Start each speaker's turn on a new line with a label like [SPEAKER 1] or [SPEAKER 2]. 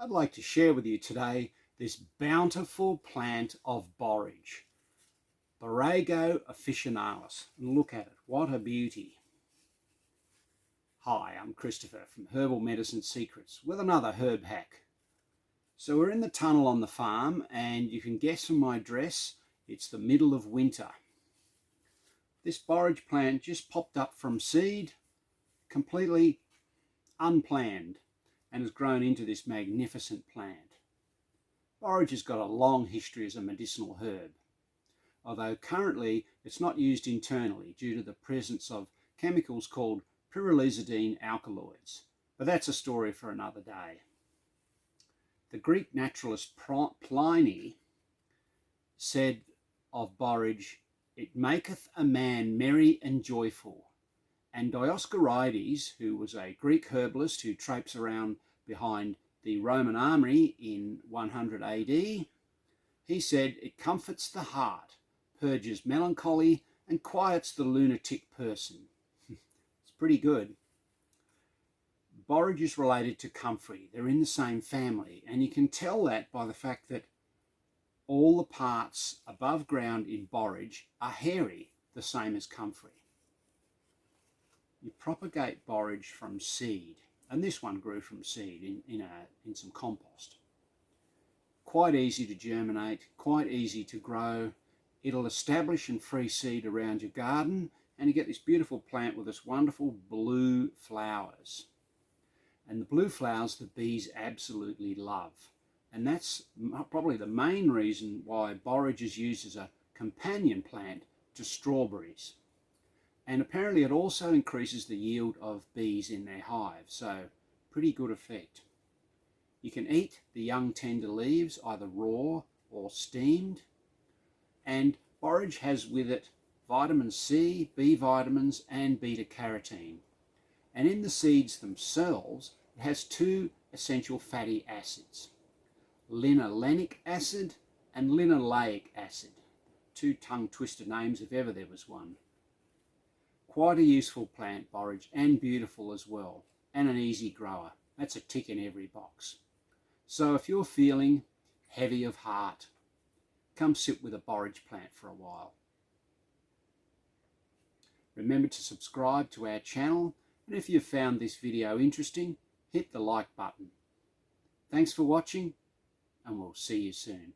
[SPEAKER 1] I'd like to share with you today this bountiful plant of borage, Borage officinalis. And look at it, what a beauty. Hi, I'm Christopher from Herbal Medicine Secrets with another herb hack. So we're in the tunnel on the farm, and you can guess from my dress, it's the middle of winter. This borage plant just popped up from seed, completely unplanned, and has grown into this magnificent plant. Borage has got a long history as a medicinal herb, although currently it's not used internally due to the presence of chemicals called pyrrolizidine alkaloids, but that's a story for another day. The Greek naturalist Pliny said of borage, "It maketh a man merry and joyful." And Dioscorides, who was a Greek herbalist who traipsed around behind the Roman army in 100 AD, he said, "It comforts the heart, purges melancholy, and quiets the lunatic person." It's pretty good. Borage is related to comfrey. They're in the same family, and you can tell that by the fact that all the parts above ground in borage are hairy, the same as comfrey. You propagate borage from seed, and this one grew from seed in some compost. Quite easy to germinate, quite easy to grow. It'll establish and free seed around your garden, and you get this beautiful plant with this wonderful blue flowers. And the blue flowers the bees absolutely love. And that's probably the main reason why borage is used as a companion plant to strawberries. And apparently it also increases the yield of bees in their hive, so pretty good effect. You can eat the young tender leaves either raw or steamed, and borage has with it vitamin C, B vitamins and beta carotene. And in the seeds themselves it has two essential fatty acids, linolenic acid and linoleic acid. Two tongue twister names if ever there was one. Quite a useful plant, borage, and beautiful as well, and an easy grower. That's a tick in every box. So if you're feeling heavy of heart, come sit with a borage plant for a while. Remember to subscribe to our channel, and if you've found this video interesting, hit the like button. Thanks for watching, and we'll see you soon.